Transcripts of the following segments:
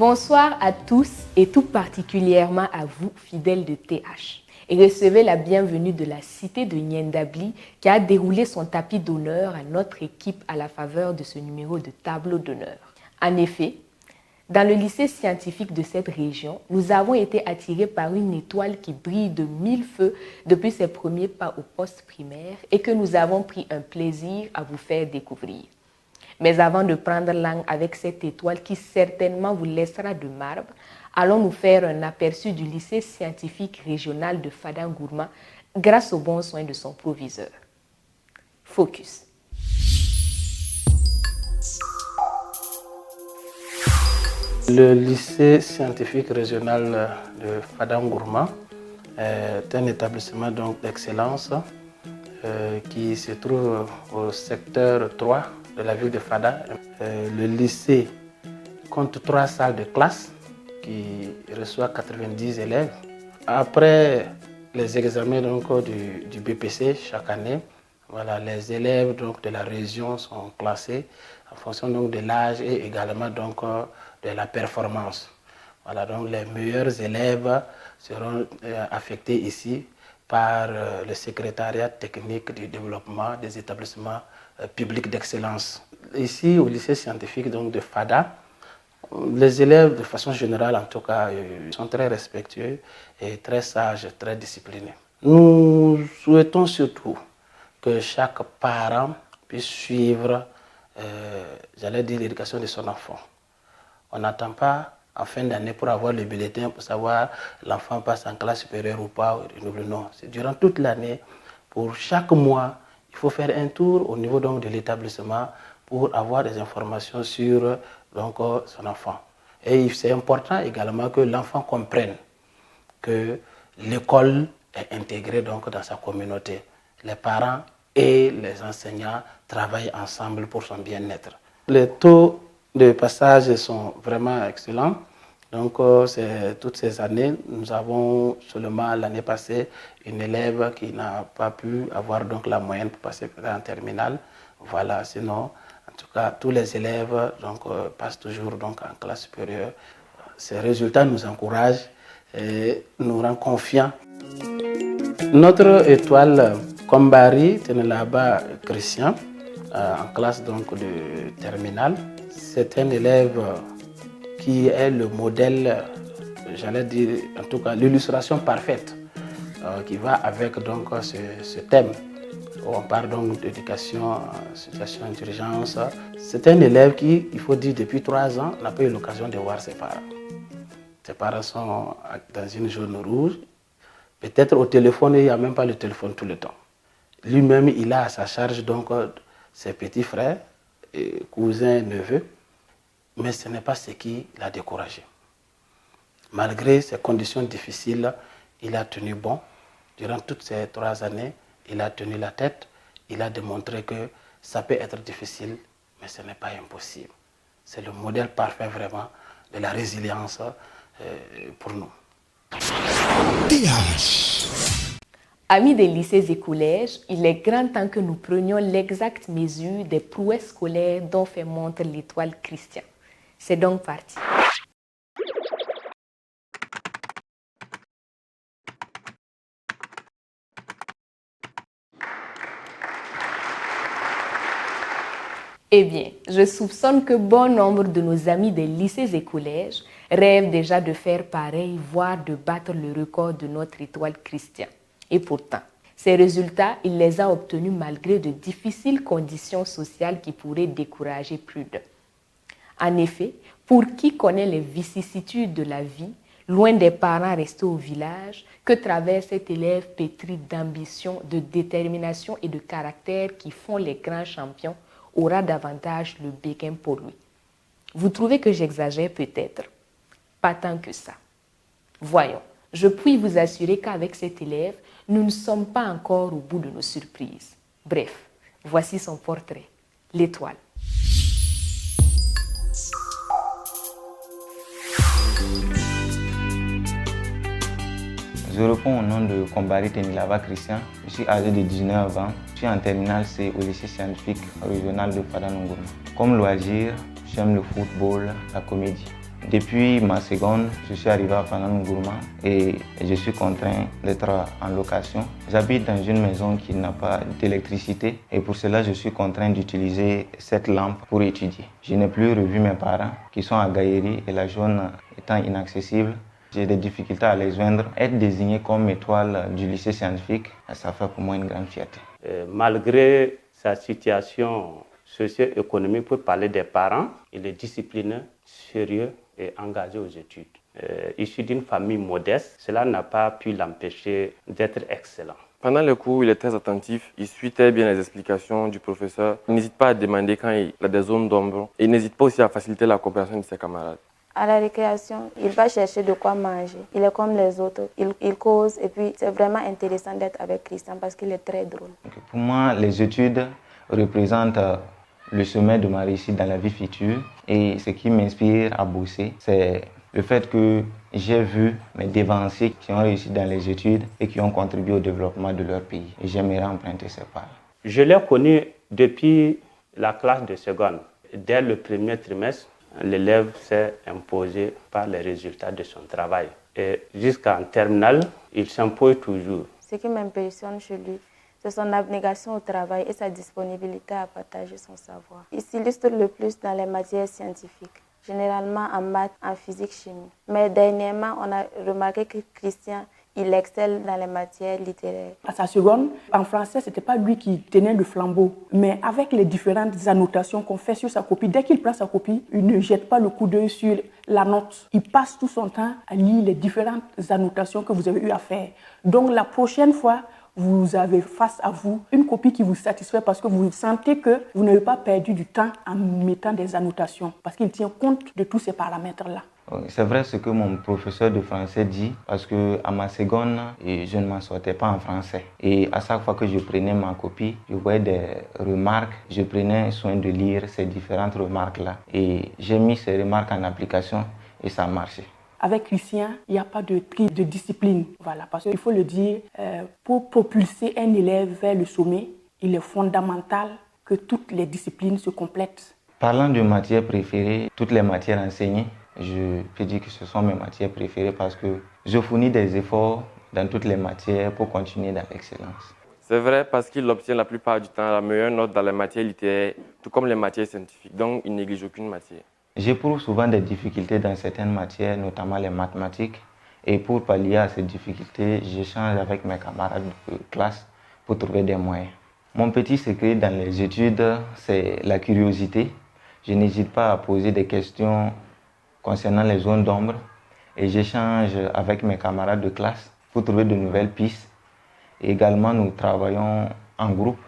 Bonsoir à tous et tout particulièrement à vous, fidèles de TH. Et recevez la bienvenue de la cité de Niendabli qui a déroulé son tapis d'honneur à notre équipe à la faveur de ce numéro de tableau d'honneur. En effet, dans le lycée scientifique de cette région, nous avons été attirés par une étoile qui brille de mille feux depuis ses premiers pas au poste primaire et que nous avons pris un plaisir à vous faire découvrir. Mais avant de prendre langue avec cette étoile qui certainement vous laissera de marbre, allons nous faire un aperçu du lycée scientifique régional de Fadangourma grâce aux bons soins de son proviseur. Focus. Le lycée scientifique régional de Fadangourma est un établissement d'excellence qui se trouve au secteur 3 de la ville de Fada. Le lycée compte 3 salles de classe qui reçoivent 90 élèves. Après les examens du BPC chaque année, voilà, les élèves de la région sont classés en fonction de l'âge et également de la performance. Voilà, donc les meilleurs élèves seront affectés ici par le secrétariat technique du développement des établissements publics d'excellence. Ici, au lycée scientifique de Fada, les élèves, de façon générale en tout cas, sont très respectueux et très sages, très disciplinés. Nous souhaitons surtout que chaque parent puisse suivre, l'éducation de son enfant. On n'attend pas en fin d'année pour avoir le bulletin, pour savoir l'enfant passe en classe supérieure ou pas. Non, c'est durant toute l'année. Pour chaque mois, il faut faire un tour au niveau de l'établissement pour avoir des informations sur son enfant. Et c'est important également que l'enfant comprenne que l'école est intégrée dans sa communauté. Les parents et les enseignants travaillent ensemble pour son bien-être. Les taux de passage sont vraiment excellents. Donc, toutes ces années, nous avons seulement l'année passée une élève qui n'a pas pu avoir la moyenne pour passer en terminale. Voilà, sinon, en tout cas, tous les élèves passent toujours en classe supérieure. Ces résultats nous encouragent et nous rendent confiants. Notre étoile Kombari Tenelaba Christian, en classe de terminale, c'est un élève qui est le modèle, j'allais dire, en tout cas, l'illustration parfaite qui va avec ce thème. On parle d'éducation en situation d'urgence. C'est un élève qui, il faut dire, depuis 3 ans, n'a pas eu l'occasion de voir ses parents. Ses parents sont dans une zone rouge. Peut-être au téléphone, il n'y a même pas le téléphone tout le temps. Lui-même, il a à sa charge ses petits frères, cousins, neveux. Mais ce n'est pas ce qui l'a découragé. Malgré ces conditions difficiles, il a tenu bon. Durant toutes ces 3 années, il a tenu la tête. Il a démontré que ça peut être difficile, mais ce n'est pas impossible. C'est le modèle parfait vraiment de la résilience pour nous. Amis des lycées et collèges, il est grand temps que nous prenions l'exacte mesure des prouesses scolaires dont fait montre l'étoile Christian. C'est donc parti. Eh bien, je soupçonne que bon nombre de nos amis des lycées et collèges rêvent déjà de faire pareil, voire de battre le record de notre étoile Christian. Et pourtant, ces résultats, il les a obtenus malgré de difficiles conditions sociales qui pourraient décourager plus d'un. En effet, pour qui connaît les vicissitudes de la vie, loin des parents restés au village, que traverse cet élève pétri d'ambition, de détermination et de caractère qui font les grands champions, aura davantage le béguin pour lui. Vous trouvez que j'exagère peut-être? Pas tant que ça. Voyons, je puis vous assurer qu'avec cet élève, nous ne sommes pas encore au bout de nos surprises. Bref, voici son portrait, l'étoile. Je réponds au nom de Kombari Tenilaba Christian. Je suis âgé de 19 ans. Je suis en terminale C au lycée scientifique régional de Fadangourma. Comme loisir, j'aime le football, la comédie. Depuis ma seconde, je suis arrivé à Fann N'Gourma et je suis contraint d'être en location. J'habite dans une maison qui n'a pas d'électricité et pour cela je suis contraint d'utiliser cette lampe pour étudier. Je n'ai plus revu mes parents qui sont à Gaïri et la zone étant inaccessible. J'ai des difficultés à les joindre. Être désigné comme étoile du lycée scientifique, ça fait pour moi une grande fierté. Malgré sa situation socio-économique, pour parler des parents, il est discipliné, sérieux et engagé aux études. Issu d'une famille modeste, cela n'a pas pu l'empêcher d'être excellent. Pendant les cours, il est très attentif, il suit très bien les explications du professeur. Il n'hésite pas à demander quand il a des zones d'ombre. Il n'hésite pas aussi à faciliter la coopération de ses camarades. À la récréation, il va chercher de quoi manger. Il est comme les autres, il cause et puis c'est vraiment intéressant d'être avec Christian parce qu'il est très drôle. Pour moi, les études représentent le sommet de ma réussite dans la vie future et ce qui m'inspire à bosser, c'est le fait que j'ai vu mes devanciers qui ont réussi dans les études et qui ont contribué au développement de leur pays. Et j'aimerais emprunter ces pas. Je l'ai connu depuis la classe de seconde. Dès le premier trimestre, l'élève s'est imposé par les résultats de son travail. Et jusqu'en terminale, il s'impose toujours. Ce qui m'impressionne chez lui, c'est son abnégation au travail et sa disponibilité à partager son savoir. Il s'illustre le plus dans les matières scientifiques, généralement en maths, en physique, chimie. Mais dernièrement, on a remarqué que Christian, il excelle dans les matières littéraires. À sa seconde, en français, ce n'était pas lui qui tenait le flambeau. Mais avec les différentes annotations qu'on fait sur sa copie, dès qu'il prend sa copie, il ne jette pas le coup d'œil sur la note. Il passe tout son temps à lire les différentes annotations que vous avez eu à faire. Donc la prochaine fois, vous avez face à vous une copie qui vous satisfait parce que vous sentez que vous n'avez pas perdu du temps en mettant des annotations parce qu'il tient compte de tous ces paramètres-là. C'est vrai ce que mon professeur de français dit parce qu'à ma seconde, je ne m'en sortais pas en français. Et à chaque fois que je prenais ma copie, je voyais des remarques, je prenais soin de lire ces différentes remarques-là. Et j'ai mis ces remarques en application et ça a marché. Avec Christian, il n'y a pas de tri de discipline. Voilà, parce qu'il faut le dire, pour propulser un élève vers le sommet, il est fondamental que toutes les disciplines se complètent. Parlant de matières préférées, toutes les matières enseignées, je peux dire que ce sont mes matières préférées parce que je fournis des efforts dans toutes les matières pour continuer dans l'excellence. C'est vrai parce qu'il obtient la plupart du temps la meilleure note dans les matières littéraires, tout comme les matières scientifiques, donc il néglige aucune matière. J'éprouve souvent des difficultés dans certaines matières, notamment les mathématiques. Et pour pallier à ces difficultés, j'échange avec mes camarades de classe pour trouver des moyens. Mon petit secret dans les études, c'est la curiosité. Je n'hésite pas à poser des questions concernant les zones d'ombre et j'échange avec mes camarades de classe pour trouver de nouvelles pistes. Et également, nous travaillons en groupe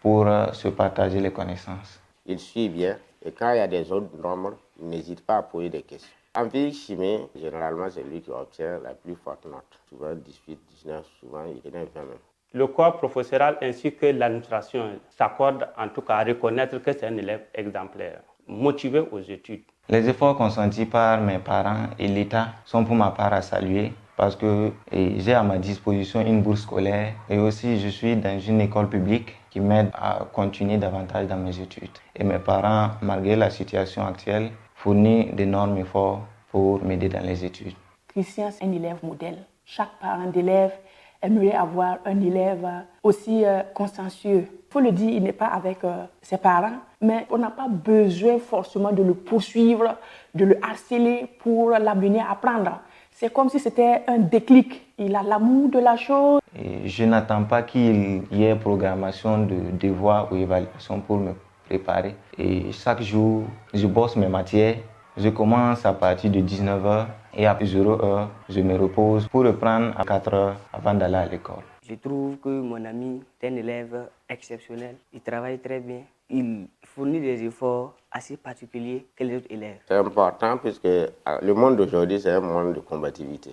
pour se partager les connaissances. Il suit bien et quand il y a des zones d'ombre, il n'hésite pas à poser des questions. En physique-chimie, généralement, c'est lui qui obtient la plus forte note. Souvent 18, 19, souvent il est 20 même. Le corps professoral ainsi que l'administration s'accordent en tout cas à reconnaître que c'est un élève exemplaire, motivé aux études. Les efforts consentis par mes parents et l'État sont pour ma part à saluer parce que j'ai à ma disposition une bourse scolaire et aussi je suis dans une école publique qui m'aide à continuer davantage dans mes études. Et mes parents, malgré la situation actuelle, fournissent d'énormes efforts pour m'aider dans les études. Christian, c'est un élève modèle. Chaque parent d'élève aimerait avoir un élève aussi consciencieux. Il faut le dire, il n'est pas avec ses parents, mais on n'a pas besoin forcément de le poursuivre, de le harceler pour l'amener à apprendre. C'est comme si c'était un déclic. Il a l'amour de la chose. Et je n'attends pas qu'il y ait programmation de devoirs ou évaluation pour me préparer. Et chaque jour, je bosse mes matières. Je commence à partir de 19h et à 0h, je me repose pour reprendre à 4h avant d'aller à l'école. Je trouve que mon ami est un élève exceptionnel. Il travaille très bien. Il fournit des efforts assez particuliers que les autres élèves. C'est important puisque le monde d'aujourd'hui, c'est un monde de combativité.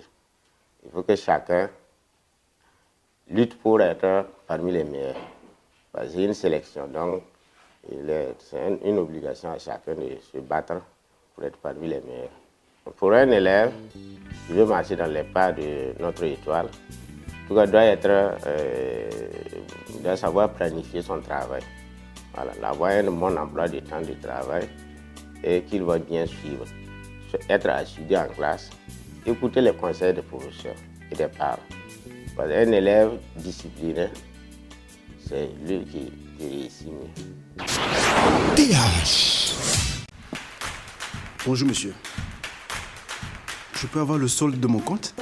Il faut que chacun lutte pour être parmi les meilleurs. C'est une sélection, donc c'est une obligation à chacun de se battre pour être parmi les meilleurs. Pour un élève qui veut marcher dans les pas de notre étoile, tout cas doit savoir planifier son travail. Voilà, avoir un bon emploi du temps de travail et qu'il va bien suivre. être assidu en classe, écouter les conseils des professeurs et des parents. Parce qu'un élève discipliné, c'est lui qui réussit mieux. TH. Bonjour monsieur. Je peux avoir le solde de mon compte?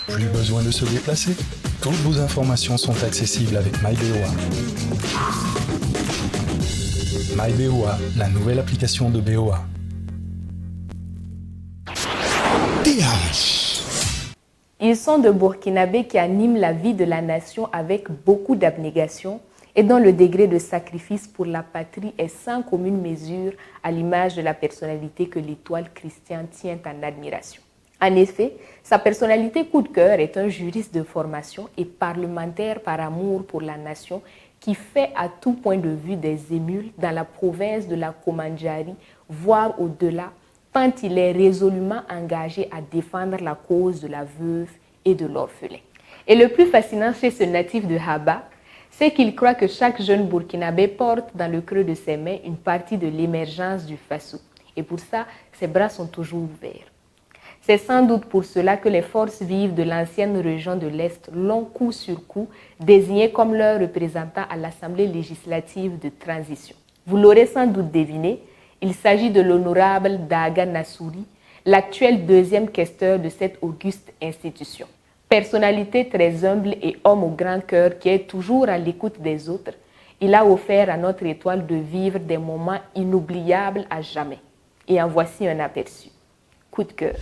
Plus besoin de se déplacer. Toutes vos informations sont accessibles avec MyBOA. MyBOA, la nouvelle application de BOA. TH. Ils sont de Burkinabés qui animent la vie de la nation avec beaucoup d'abnégation et dont le degré de sacrifice pour la patrie est sans commune mesure à l'image de la personnalité que l'étoile Christian tient en admiration. En effet, sa personnalité coup de cœur est un juriste de formation et parlementaire par amour pour la nation qui fait à tout point de vue des émules dans la province de la Comandjari, voire au-delà, tant il est résolument engagé à défendre la cause de la veuve et de l'orphelin. Et le plus fascinant chez ce natif de Haba, c'est qu'il croit que chaque jeune Burkinabé porte dans le creux de ses mains une partie de l'émergence du Faso. Et pour ça, ses bras sont toujours ouverts. C'est sans doute pour cela que les forces vives de l'ancienne région de l'Est l'ont coup sur coup désigné comme leur représentant à l'Assemblée législative de transition. Vous l'aurez sans doute deviné, il s'agit de l'honorable Daga Nassouri, l'actuel deuxième questeur de cette auguste institution. Personnalité très humble et homme au grand cœur qui est toujours à l'écoute des autres, il a offert à notre étoile de vivre des moments inoubliables à jamais. Et en voici un aperçu. Coup de cœur.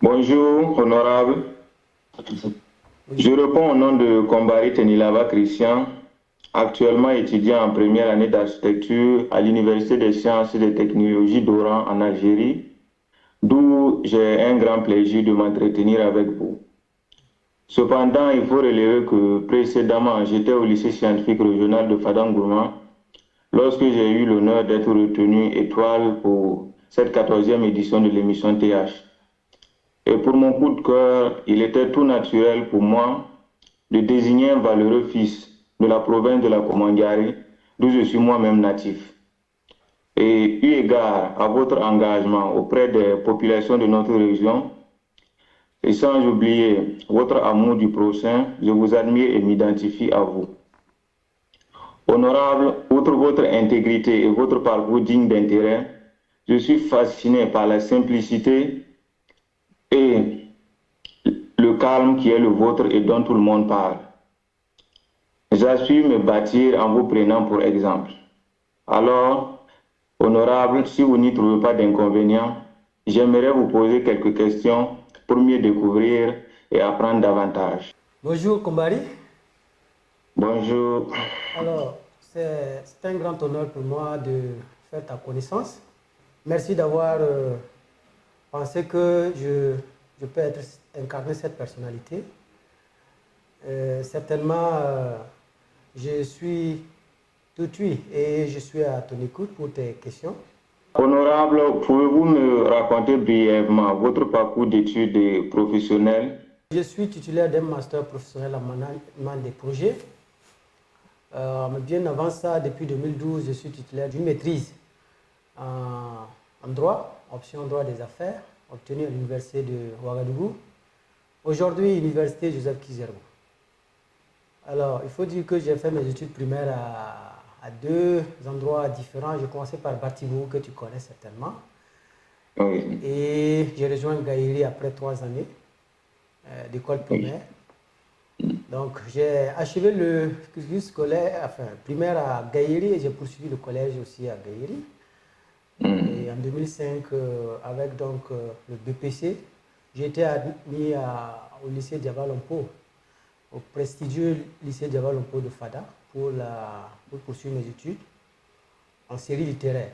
Bonjour, honorable. Je réponds au nom de Kombari Tenilava Christian, actuellement étudiant en première année d'architecture à l'Université des sciences et des technologies d'Oran en Algérie, d'où j'ai un grand plaisir de m'entretenir avec vous. Cependant, il faut relever que précédemment, j'étais au lycée scientifique régional de Fadangourma lorsque j'ai eu l'honneur d'être retenu étoile pour cette 14e édition de l'émission TH. Et pour mon coup de cœur, il était tout naturel pour moi de désigner un valeureux fils de la province de la Comandjari, d'où je suis moi-même natif. Et eu égard à votre engagement auprès des populations de notre région, et sans oublier votre amour du prochain, je vous admire et m'identifie à vous. Honorable, outre votre intégrité et votre parcours digne d'intérêt, je suis fasciné par la simplicité et le calme qui est le vôtre et dont tout le monde parle. J'assure me bâtir en vous prenant pour exemple. Alors, honorable, si vous n'y trouvez pas d'inconvénient, j'aimerais vous poser quelques questions pour mieux découvrir et apprendre davantage. Bonjour Kombari. Bonjour. Alors, c'est un grand honneur pour moi de faire ta connaissance. Merci d'avoir pensé que je peux incarner cette personnalité. Certainement, je suis tout oui et je suis à ton écoute pour tes questions. Honorable, pouvez-vous me raconter brièvement votre parcours d'études professionnelles? Je suis titulaire d'un master professionnel en management des projets. Bien avant ça, depuis 2012, je suis titulaire d'une maîtrise en droit, option droit des affaires, obtenue à l'université de Ouagadougou. Aujourd'hui, l'université Joseph Kizerbo. Alors, il faut dire que j'ai fait mes études primaires à deux endroits différents. J'ai commencé par Batibou, que tu connais certainement. Oui. Et j'ai rejoint Gaïri après 3 années d'école primaire. Donc, j'ai achevé le cursus scolaire, primaire à Gaïri et j'ai poursuivi le collège aussi à Gaïri. Et en 2005, avec donc le BPC, J'ai été admis au lycée Diaba-Lompo, au prestigieux lycée Diaba-Lompo de Fada, pour poursuivre mes études en série littéraire.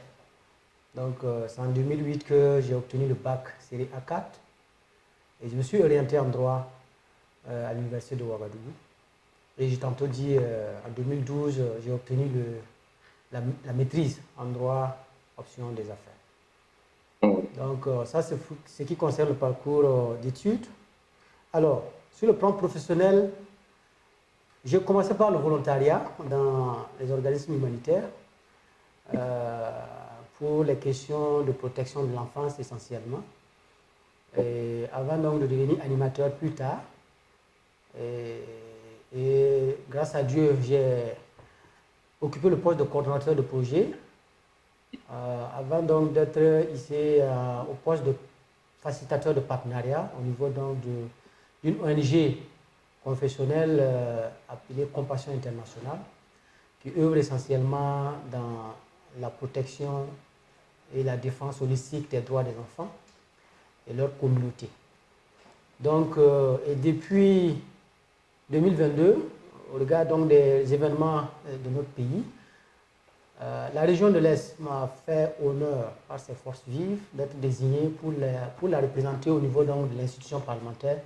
Donc, c'est en 2008 que j'ai obtenu le bac série A4 et je me suis orienté en droit à l'université de Ouagadougou. Et j'ai tantôt dit, en 2012, j'ai obtenu la maîtrise en droit option des affaires. Donc, ça, c'est ce qui concerne le parcours d'études. Alors, sur le plan professionnel, j'ai commencé par le volontariat dans les organismes humanitaires pour les questions de protection de l'enfance essentiellement. Et avant donc de devenir animateur plus tard. Et grâce à Dieu, j'ai occupé le poste de coordonnateur de projet. Avant donc d'être ici au poste de facilitateur de partenariat au niveau donc d'une ONG confessionnelle appelée Compassion Internationale, qui œuvre essentiellement dans la protection et la défense holistique des droits des enfants et leur communauté. Donc, et depuis 2022, au regard donc des événements de notre pays, la région de l'Est m'a fait honneur par ses forces vives d'être désignée pour la représenter au niveau donc, de l'institution parlementaire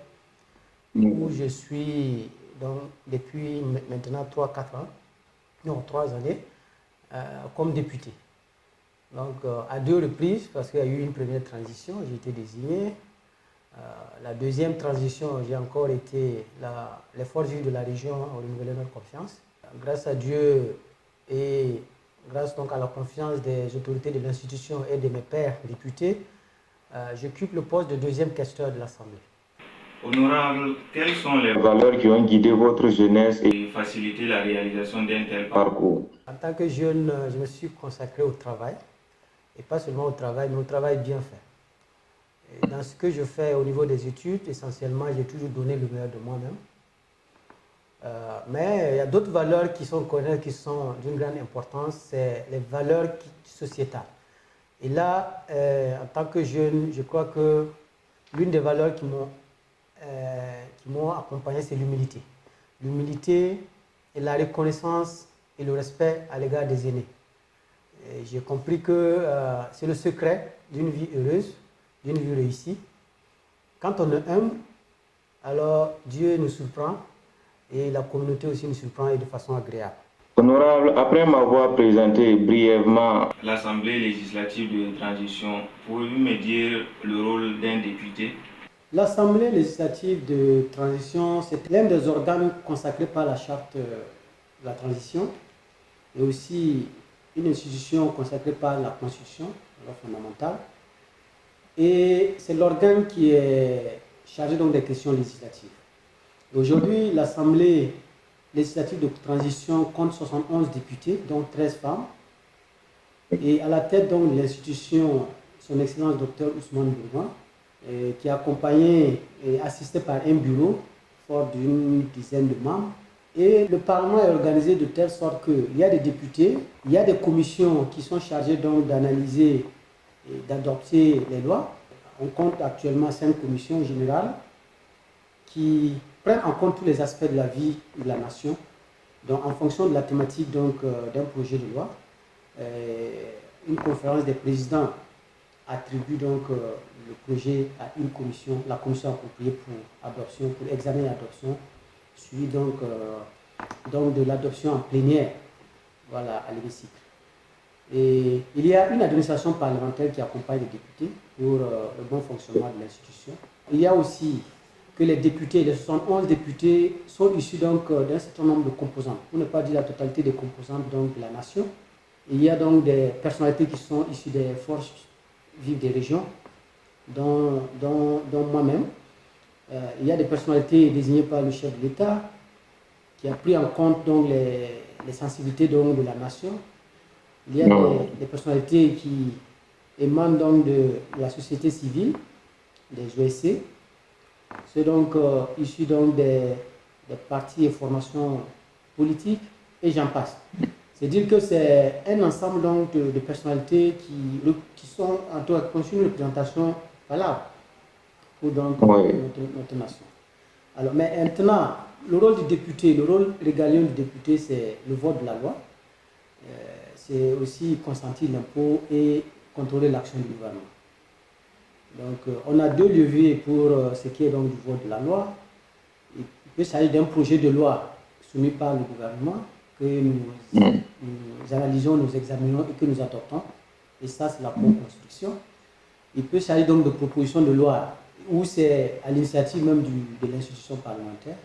où je suis donc, depuis maintenant 3 années, comme député. Donc à 2 reprises, parce qu'il y a eu une première transition, j'ai été désigné. La deuxième transition, j'ai encore été les forces vives de la région ont renouvelé leur confiance. Grâce à Dieu et grâce donc à la confiance des autorités de l'institution et de mes pairs députés, j'occupe le poste de 2e questeur de l'Assemblée. Honorable, quelles sont les valeurs qui ont guidé votre jeunesse et facilité la réalisation d'un tel parcours? En tant que jeune, je me suis consacré au travail, et pas seulement au travail, mais au travail bien fait. Et dans ce que je fais au niveau des études, essentiellement, j'ai toujours donné le meilleur de moi-même. Mais il y a d'autres valeurs qui sont connues, qui sont d'une grande importance, c'est les valeurs sociétales. Et là, en tant que jeune, je crois que l'une des valeurs qui m'ont accompagné, c'est l'humilité. L'humilité et la reconnaissance et le respect à l'égard des aînés. J'ai compris que c'est le secret d'une vie heureuse, d'une vie réussie. Quand on est humble, alors Dieu nous surprend et la communauté aussi nous surprend et de façon agréable. Honorable, après m'avoir présenté brièvement l'Assemblée législative de transition, pouvez-vous me dire le rôle d'un député? L'Assemblée législative de transition, c'est l'un des organes consacrés par la charte de la transition et aussi une institution consacrée par la Constitution, la loi fondamentale. Et c'est l'organe qui est chargé donc des questions législatives. Aujourd'hui, l'Assemblée législative de transition compte 71 députés, dont 13 femmes. Et à la tête donc de l'institution, son Excellence Dr Ousmane Bourgoin, qui est accompagné et assisté par un bureau fort d'une dizaine de membres. Et le Parlement est organisé de telle sorte qu'il y a des députés, il y a des commissions qui sont chargées donc d'analyser et d'adopter les lois. On compte actuellement 5 commissions générales qui prennent en compte tous les aspects de la vie de la nation. Donc en fonction de la thématique d'un projet de loi, une conférence des présidents attribue donc le projet à une commission, la commission appropriée pour adoption, pour examen et adoption, suivi donc de l'adoption en plénière, voilà, à l'hémicycle. Et il y a une administration parlementaire qui accompagne les députés pour le bon fonctionnement de l'institution. Il y a aussi que les députés, les 71 députés, sont issus donc d'un certain nombre de composantes, pour ne pas dire la totalité des composantes donc, de la nation. Il y a donc des personnalités qui sont issues des forces vives des régions, dont moi-même. Il y a des personnalités désignées par le chef de l'État, qui a pris en compte donc, les sensibilités donc, de la nation. Il y a des personnalités qui émanent donc de la société civile, des OSC. C'est donc issu donc des partis et formations politiques, et j'en passe. C'est dire que c'est un ensemble donc, de personnalités qui sont en tout cas conçues une représentation valable pour donc notre nation. Alors, mais maintenant, le rôle du député, le rôle régalien du député, c'est le vote de la loi. C'est aussi consentir l'impôt et contrôler l'action du gouvernement. Donc, on a deux leviers pour ce qui est donc du vote de la loi. Il peut s'agir d'un projet de loi soumis par le gouvernement que nous analysons, nous examinons et que nous adoptons. Et ça, c'est la co-construction. Il peut s'agir donc de propositions de loi où c'est à l'initiative même de l'institution parlementaire.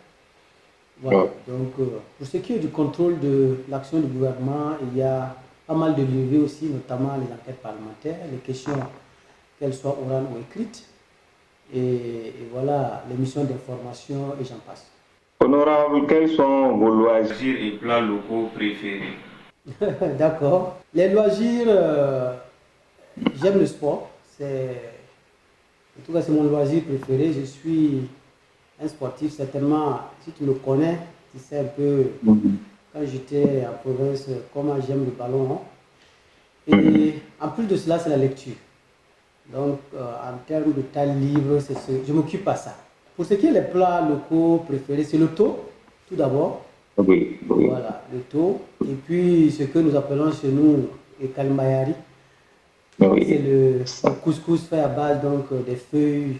Voilà. Donc, pour ce qui est du contrôle de l'action du gouvernement, il y a pas mal de leviers aussi, notamment les enquêtes parlementaires, les questions, qu'elles soient orales ou écrites, et voilà, les missions d'information, et j'en passe. Honorable, quels sont vos loisirs et plats locaux préférés? D'accord. Les loisirs, j'aime le sport. En tout cas, c'est mon loisir préféré. Je suis un sportif, certainement. Si tu me connais, tu sais un peu, quand j'étais en province, comment j'aime le ballon. Hein. Et en plus de cela, c'est la lecture. Donc, en termes de temps libre, je m'occupe à ça. Pour ce qui est les plats locaux préférés, c'est le tho, tout d'abord. Oui. Voilà, le tho. Et puis, ce que nous appelons chez nous le kalimbayari. C'est le couscous fait à base donc, des feuilles.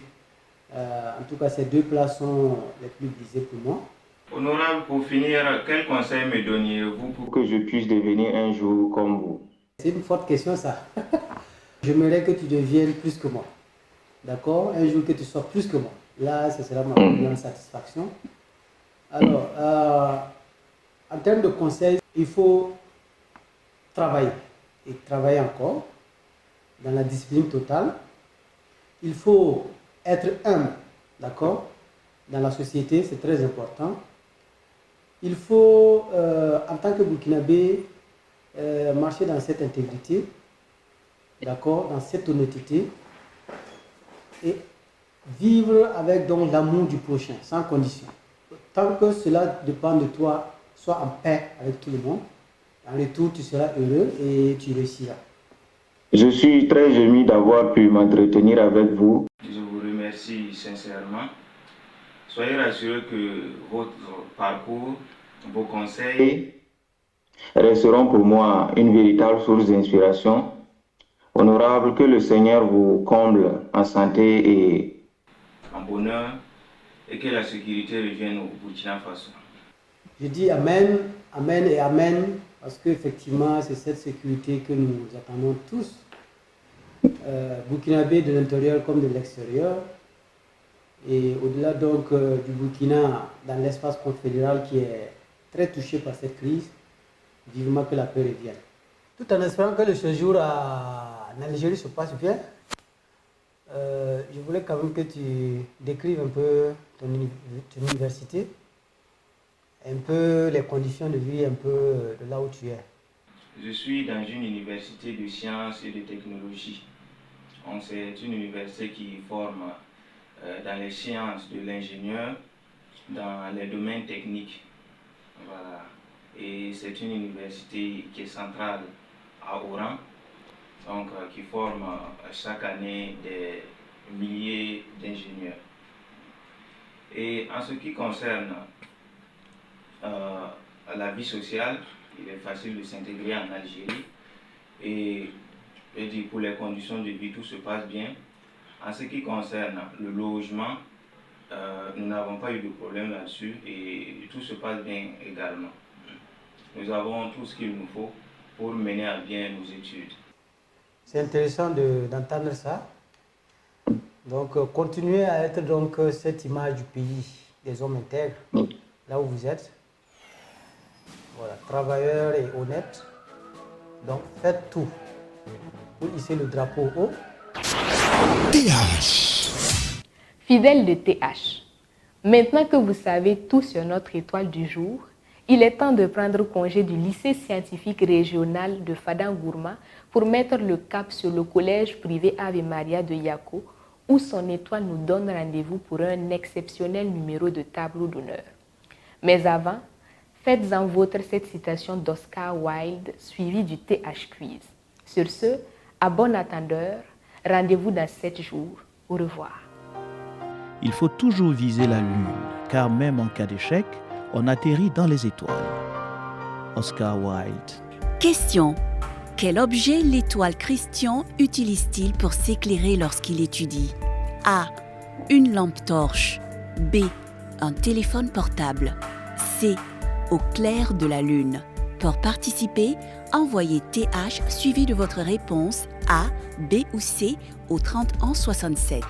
En tout cas, ces deux plats sont les plus visés pour moi. Honorable, pour finir, quel conseil me donniez-vous pour que je puisse devenir un jour comme vous? C'est une forte question, ça. J'aimerais que tu deviennes plus que moi. D'accord? Un jour que tu sois plus que moi. Là, ce sera ma plus grande satisfaction. Alors, en termes de conseils, il faut travailler. Et travailler encore dans la discipline totale. Il faut être humble, d'accord? Dans la société, c'est très important. Il faut, en tant que Burkinabé, marcher dans cette intégrité, d'accord, dans cette honnêteté, et vivre avec donc l'amour du prochain, sans condition. Tant que cela dépend de toi, sois en paix avec tout le monde. En retour, tu seras heureux et tu réussiras. Je suis très ému d'avoir pu m'entretenir avec vous. Je vous remercie sincèrement. Soyez rassurés que votre parcours, vos conseils resteront pour moi une véritable source d'inspiration. Honorable, que le Seigneur vous comble en santé et en bonheur, et que la sécurité revienne au Burkina Faso. Je dis Amen, Amen et Amen, parce qu'effectivement, c'est cette sécurité que nous attendons tous, Burkinabé de l'intérieur comme de l'extérieur. Et au-delà donc du Burkina, dans l'espace confédéral qui est très touché par cette crise, vivement que la paix revienne. Tout en espérant que le séjour en Algérie se passe bien, je voulais quand même que tu décrives un peu ton université, un peu les conditions de vie, un peu de là où tu es. Je suis dans une université de sciences et de technologie. C'est une université qui forme dans les sciences de l'ingénieur, dans les domaines techniques. Voilà. Et c'est une université qui est centrale à Oran, donc qui forme chaque année des milliers d'ingénieurs. Et en ce qui concerne la vie sociale, il est facile de s'intégrer en Algérie. Et je dis, pour les conditions de vie, tout se passe bien. En ce qui concerne le logement, nous n'avons pas eu de problème là-dessus et tout se passe bien également. Nous avons tout ce qu'il nous faut pour mener à bien nos études. C'est intéressant d'entendre ça. Donc, continuez à être donc cette image du pays, des hommes intègres, là où vous êtes. Voilà, travailleurs et honnêtes. Donc, faites tout pour hisser le drapeau haut. TH. Fidèles de TH, maintenant que vous savez tout sur notre étoile du jour, il est temps de prendre congé du lycée scientifique régional de Fadangourma pour mettre le cap sur le collège privé Ave Maria de Yako, où son étoile nous donne rendez-vous pour un exceptionnel numéro de tableau d'honneur. Mais avant, faites-en vôtre cette citation d'Oscar Wilde suivie du TH Quiz. Sur ce, à bon attendeur, rendez-vous dans 7 jours. Au revoir. Il faut toujours viser la Lune, car même en cas d'échec, on atterrit dans les étoiles. Oscar Wilde. Question. Quel objet l'étoile Christian utilise-t-il pour s'éclairer lorsqu'il étudie? A. Une lampe torche. B. Un téléphone portable. C. Au clair de la lune. Pour participer, envoyez TH suivi de votre réponse A, B ou C au 30 11 67.